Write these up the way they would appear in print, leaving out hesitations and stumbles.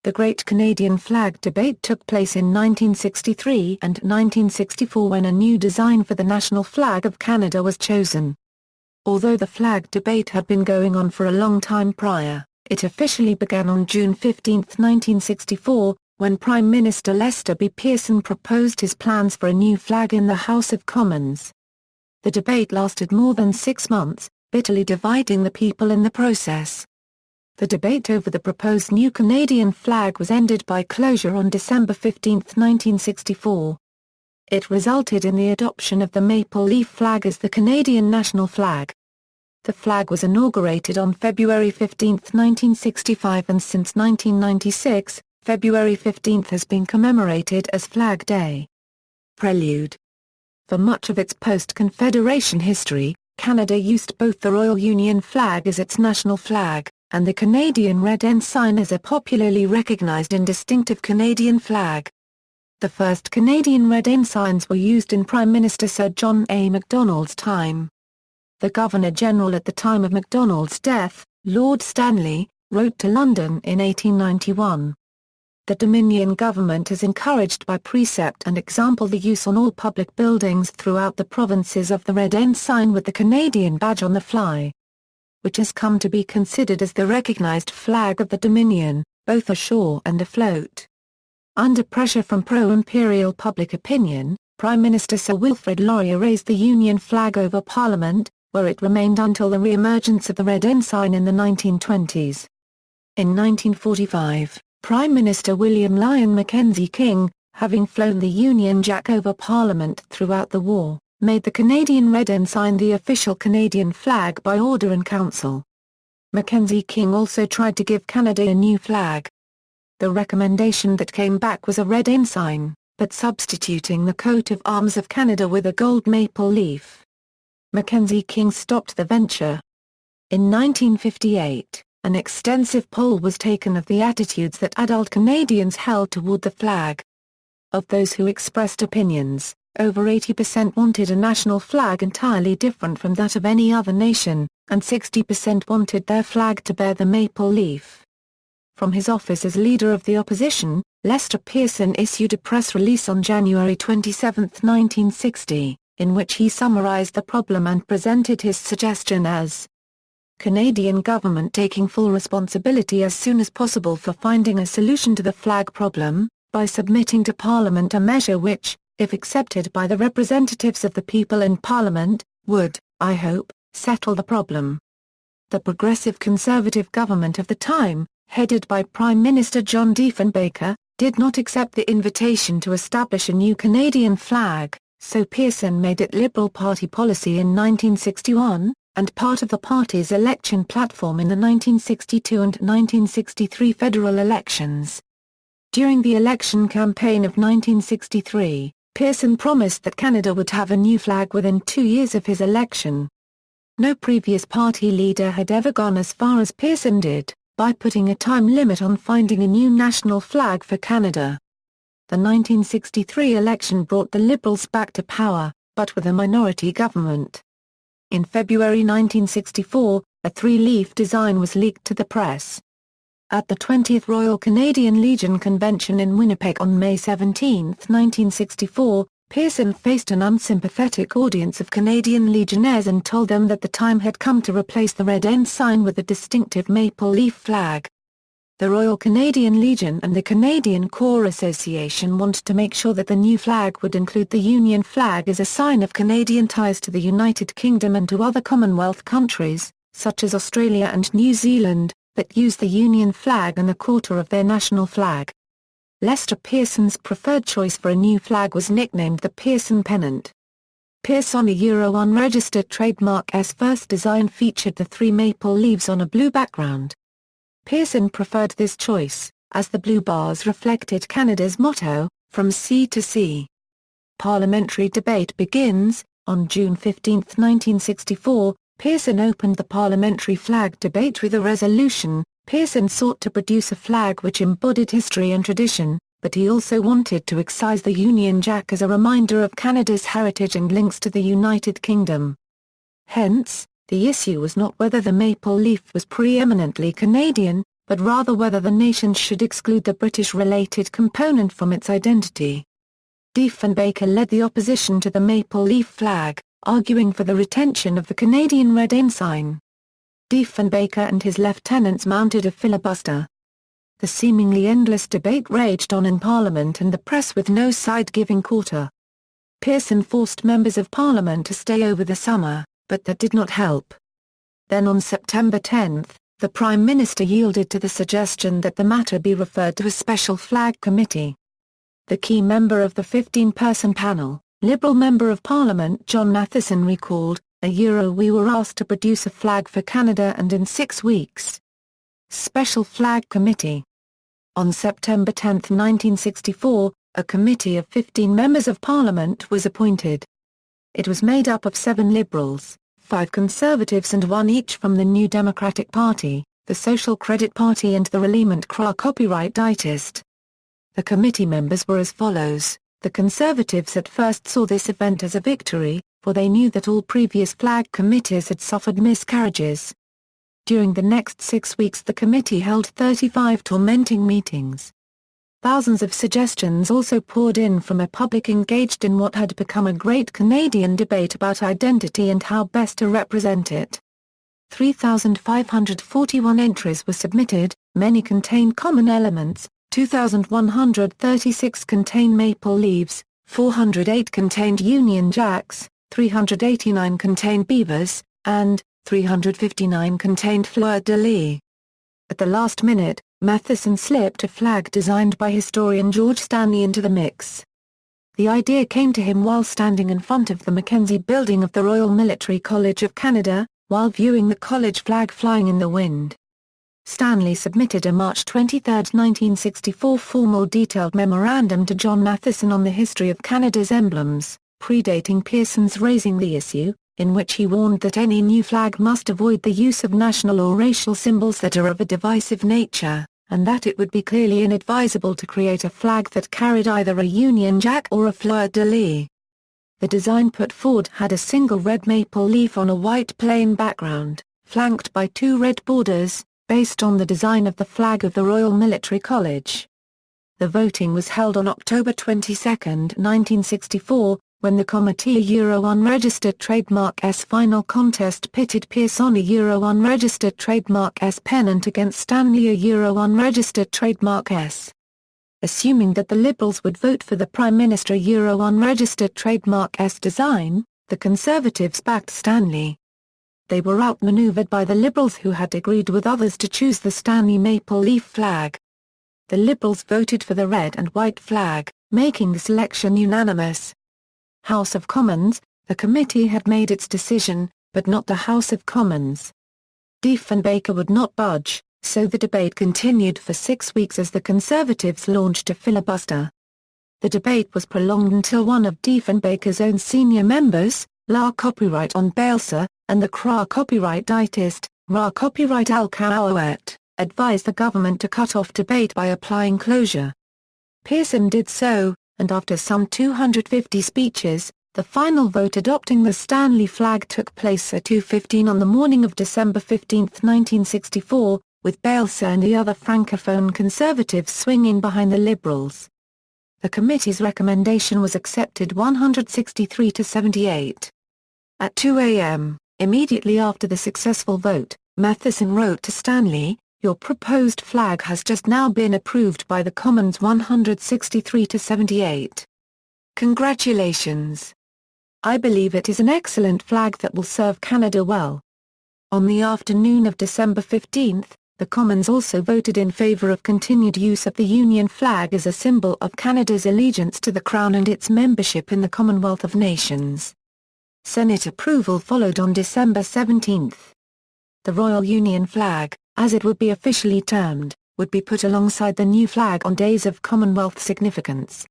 The Great Canadian Flag debate took place in 1963 and 1964 when a new design for the national flag of Canada was chosen. Although the flag debate had been going on for a long time prior, it officially began on June 15, 1964, when Prime Minister Lester B. Pearson proposed his plans for a new flag in the House of Commons. The debate lasted more than 6 months, bitterly dividing the people in the process. The debate over the proposed new Canadian flag was ended by closure on December 15, 1964. It resulted in the adoption of the maple leaf flag as the Canadian national flag. The flag was inaugurated on February 15, 1965, and since 1996, February 15 has been commemorated as Flag Day. Prelude. For much of its post-Confederation history, Canada used both the Royal Union flag as its national flag, and the Canadian Red Ensign as a popularly recognized and distinctive Canadian flag. The first Canadian Red Ensigns were used in Prime Minister Sir John A. Macdonald's time. The Governor-General at the time of Macdonald's death, Lord Stanley, wrote to London in 1891. The Dominion government has encouraged by precept and example the use on all public buildings throughout the provinces of the Red Ensign with the Canadian badge on the fly, which has come to be considered as the recognized flag of the Dominion, both ashore and afloat. Under pressure from pro-imperial public opinion, Prime Minister Sir Wilfrid Laurier raised the Union flag over Parliament, where it remained until the re-emergence of the Red Ensign in the 1920s. In 1945, Prime Minister William Lyon Mackenzie King, having flown the Union Jack over Parliament throughout the war, made the Canadian Red Ensign the official Canadian flag by order in council. Mackenzie King also tried to give Canada a new flag. The recommendation that came back was a red ensign, but substituting the coat of arms of Canada with a gold maple leaf. Mackenzie King stopped the venture. In 1958, an extensive poll was taken of the attitudes that adult Canadians held toward the flag. Of those who expressed opinions, over 80% wanted a national flag entirely different from that of any other nation, and 60% wanted their flag to bear the maple leaf. From his office as Leader of the Opposition, Lester Pearson issued a press release on January 27, 1960, in which he summarized the problem and presented his suggestion as Canadian government taking full responsibility as soon as possible for finding a solution to the flag problem, by submitting to Parliament a measure which, if accepted by the representatives of the people in Parliament, would, I hope, settle the problem. The Progressive Conservative government of the time, headed by Prime Minister John Diefenbaker, did not accept the invitation to establish a new Canadian flag, so Pearson made it Liberal Party policy in 1961, and part of the party's election platform in the 1962 and 1963 federal elections. During the election campaign of 1963, Pearson promised that Canada would have a new flag within 2 years of his election. No previous party leader had ever gone as far as Pearson did, by putting a time limit on finding a new national flag for Canada. The 1963 election brought the Liberals back to power, but with a minority government. In February 1964, a three-leaf design was leaked to the press. At the 20th Royal Canadian Legion Convention in Winnipeg on May 17, 1964, Pearson faced an unsympathetic audience of Canadian Legionnaires and told them that the time had come to replace the Red Ensign with the distinctive maple leaf flag. The Royal Canadian Legion and the Canadian Corps Association wanted to make sure that the new flag would include the Union flag as a sign of Canadian ties to the United Kingdom and to other Commonwealth countries, such as Australia and New Zealand, that use the Union flag and a quarter of their national flag. Lester Pearson's preferred choice for a new flag was nicknamed the Pearson Pennant. Pearson unregistered trademark's first design featured the three maple leaves on a blue background. Pearson preferred this choice, as the blue bars reflected Canada's motto, "From Sea to Sea." Parliamentary debate begins. On June 15, 1964, Pearson opened the parliamentary flag debate with a resolution. Pearson sought to produce a flag which embodied history and tradition, but he also wanted to excise the Union Jack as a reminder of Canada's heritage and links to the United Kingdom. Hence, the issue was not whether the maple leaf was preeminently Canadian, but rather whether the nation should exclude the British-related component from its identity. Diefenbaker led the opposition to the maple leaf flag, arguing for the retention of the Canadian red ensign. Diefenbaker and his lieutenants mounted a filibuster. The seemingly endless debate raged on in Parliament and the press with no side giving quarter. Pearson forced members of Parliament to stay over the summer, but that did not help. Then on September 10, the Prime Minister yielded to the suggestion that the matter be referred to a special flag committee. The key member of the 15-person panel, Liberal Member of Parliament John Matheson recalled, "We were asked to produce a flag for Canada and in 6 weeks. Special Flag Committee." On September 10, 1964, a committee of 15 members of Parliament was appointed. It was made up of 7 Liberals, 5 Conservatives and 1 each from the New Democratic Party, the Social Credit Party and the Reliement CRA copyrightist. The committee members were as follows. The Conservatives at first saw this event as a victory, for they knew that all previous flag committees had suffered miscarriages. During the next 6 weeks the committee held 35 tormenting meetings. Thousands of suggestions also poured in from a public engaged in what had become a great Canadian debate about identity and how best to represent it. 3,541 entries were submitted, many contained common elements, 2,136 contained maple leaves, 408 contained Union Jacks, 389 contained beavers, and 359 contained fleur-de-lis. At the last minute, Matheson slipped a flag designed by historian George Stanley into the mix. The idea came to him while standing in front of the Mackenzie building of the Royal Military College of Canada, while viewing the college flag flying in the wind. Stanley submitted a March 23, 1964 formal detailed memorandum to John Matheson on the history of Canada's emblems, predating Pearson's raising the issue, in which he warned that any new flag must avoid the use of national or racial symbols that are of a divisive nature, and that it would be clearly inadvisable to create a flag that carried either a Union Jack or a fleur-de-lis. The design put forward had a single red maple leaf on a white plain background, flanked by 2 red borders, based on the design of the flag of the Royal Military College. The voting was held on October 22, 1964, when the committee Unregistered Trademark S final contest pitted Pearson Unregistered Trademark S pennant against Stanley Unregistered Trademark S. Assuming that the Liberals would vote for the Prime Minister Unregistered Trademark S design, the Conservatives backed Stanley. They were outmaneuvered by the Liberals who had agreed with others to choose the Stanley maple leaf flag. The Liberals voted for the red and white flag, making the selection unanimous. House of Commons, the committee had made its decision, but not the House of Commons. Diefenbaker would not budge, so the debate continued for 6 weeks as the Conservatives launched a filibuster. The debate was prolonged until one of Diefenbaker's own senior members, La Copyright on Bailsa, and the CRA copyrightist, Ra Copyright Al-Kawawet, advised the government to cut off debate by applying closure. Pearson did so, and after some 250 speeches, the final vote adopting the Stanley flag took place at 2:15 on the morning of December 15, 1964, with Bailsa and the other Francophone Conservatives swinging behind the Liberals. The committee's recommendation was accepted 163 to 78. At 2 a.m., immediately after the successful vote, Matheson wrote to Stanley, "Your proposed flag has just now been approved by the Commons 163 to 78. Congratulations. I believe it is an excellent flag that will serve Canada well." On the afternoon of December 15, the Commons also voted in favour of continued use of the Union flag as a symbol of Canada's allegiance to the Crown and its membership in the Commonwealth of Nations. Senate approval followed on December 17. The Royal Union flag, as it would be officially termed, would be put alongside the new flag on days of Commonwealth significance.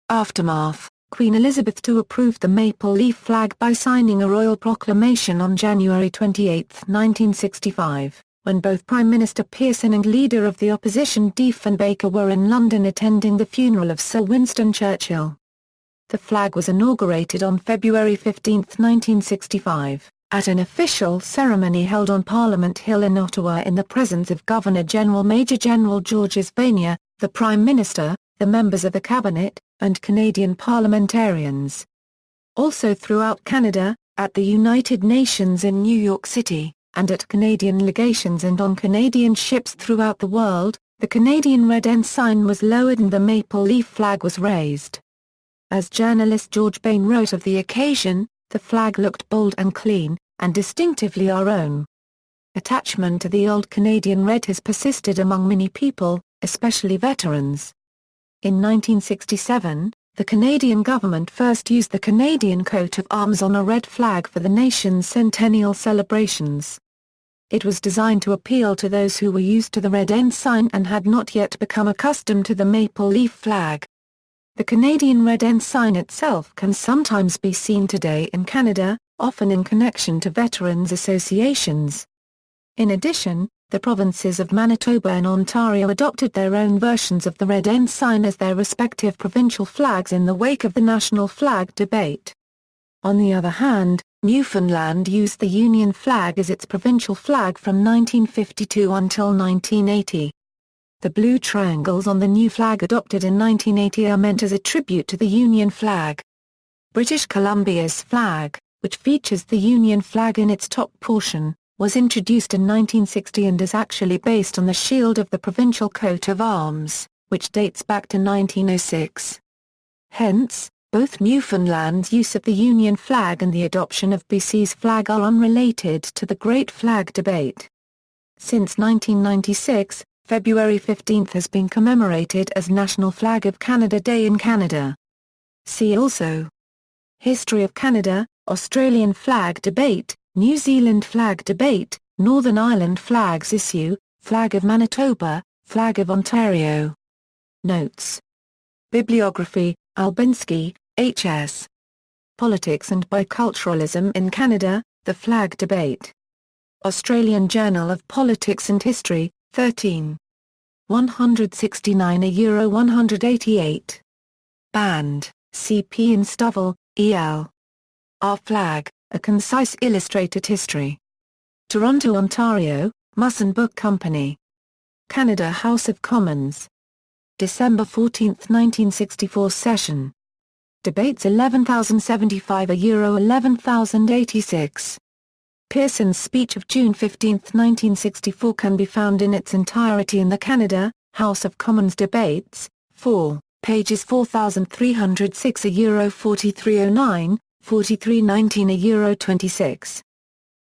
Aftermath: Queen Elizabeth II approved the maple leaf flag by signing a royal proclamation on January 28, 1965, when both Prime Minister Pearson and Leader of the Opposition Diefenbaker were in London attending the funeral of Sir Winston Churchill. The flag was inaugurated on February 15, 1965, At an official ceremony held on Parliament Hill in Ottawa in the presence of Governor-General Major General Georges Vanier, the Prime Minister, the members of the Cabinet, and Canadian parliamentarians. Also throughout Canada, at the United Nations in New York City, and at Canadian legations and on Canadian ships throughout the world, the Canadian Red Ensign was lowered and the maple leaf flag was raised. As journalist George Bain wrote of the occasion, the flag looked bold and clean, and distinctively our own. Attachment to the old Canadian red has persisted among many people, especially veterans. In 1967, the Canadian government first used the Canadian coat of arms on a red flag for the nation's centennial celebrations. It was designed to appeal to those who were used to the red ensign and had not yet become accustomed to the maple leaf flag. The Canadian red ensign itself can sometimes be seen today in Canada, often in connection to veterans associations. In addition, the provinces of Manitoba and Ontario adopted their own versions of the red ensign as their respective provincial flags in the wake of the national flag debate. On the other hand, Newfoundland used the Union flag as its provincial flag from 1952 until 1980. The blue triangles on the new flag adopted in 1980 are meant as a tribute to the Union flag. British Columbia's flag, which features the Union flag in its top portion, was introduced in 1960 and is actually based on the shield of the provincial coat of arms, which dates back to 1906. Hence, both Newfoundland's use of the Union flag and the adoption of BC's flag are unrelated to the Great Flag debate. Since 1996, February 15 has been commemorated as National Flag of Canada Day in Canada. See also: History of Canada, Australian flag debate, New Zealand flag debate, Northern Ireland flags issue, Flag of Manitoba, Flag of Ontario. Notes. Bibliography, Albinski, H.S. Politics and Biculturalism in Canada, The Flag Debate. Australian Journal of Politics and History, 13. 169 Euro 188. Band, C.P. and Stovall, E.L. Our Flag, A Concise Illustrated History. Toronto, Ontario, Musson Book Company. Canada House of Commons. December 14, 1964 session. Debates 11,075 Euro 11,086. Pearson's speech of June 15, 1964 can be found in its entirety in the Canada House of Commons Debates, 4, pages 4,306 Euro 4309, 4319 Euro 26.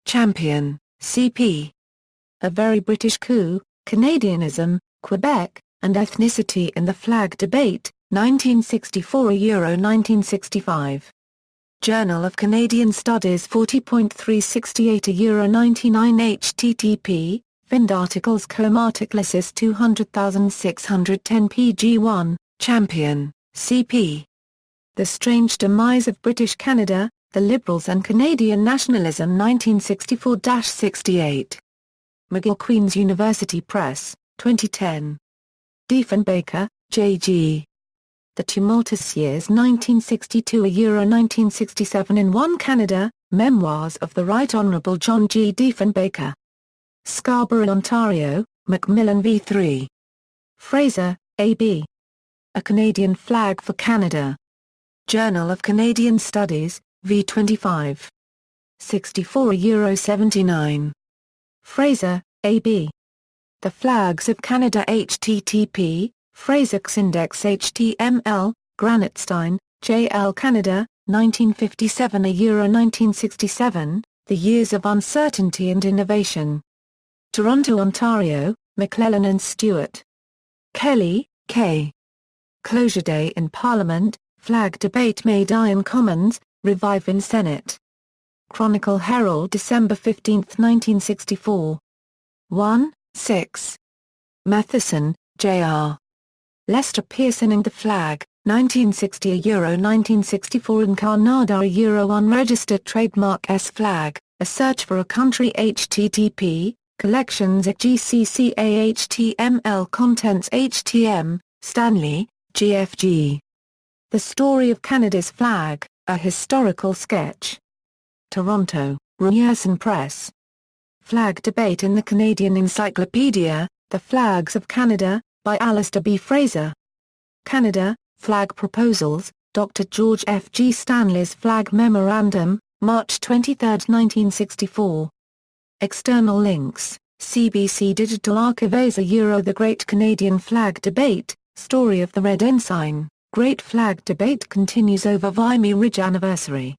Champion, C.P. A Very British Coup, Canadianism, Quebec, and Ethnicity in the Flag Debate, 1964 Euro 1965. Journal of Canadian Studies 40.368 Euro 99 http, Find articles com articles 200,610 pg1, Champion, C.P. The Strange Demise of British Canada, The Liberals and Canadian Nationalism 1964-68. McGill Queen's University Press, 2010. Diefenbaker, J.G. The Tumultuous Years 1962 Euro 1967 in One Canada, Memoirs of the Right Honourable John G. Diefenbaker. Scarborough, Ontario, Macmillan v. 3. Fraser, A.B. A Canadian Flag for Canada. Journal of Canadian Studies, v. 25. 64 Euro 79. Fraser, A.B. The Flags of Canada http, Fraser's Index HTML, Granatstein, J.L. Canada, 1957 Euro 1967, The Years of Uncertainty and Innovation. Toronto, Ontario, McClellan and Stewart. Kelly, K. Closure Day in Parliament, Flag Debate May Die in Commons, Revive in Senate. Chronicle Herald, December 15, 1964. 1, 6. Matheson, J.R. Lester Pearson and the Flag, 1960 Euro 1964 Incarnada Euro Unregistered Trademark S Flag, A Search for a Country http, Collections at GCCA HTML Contents HTM, Stanley, GFG. The Story of Canada's Flag, A Historical Sketch. Toronto, Ryerson Press. Flag Debate in the Canadian Encyclopedia, The Flags of Canada, by Alistair B. Fraser. Canada, Flag Proposals, Dr. George F. G. Stanley's Flag Memorandum, March 23, 1964. External links, CBC Digital Archive The Great Canadian Flag Debate, Story of the Red Ensign, Great Flag Debate continues over Vimy Ridge Anniversary.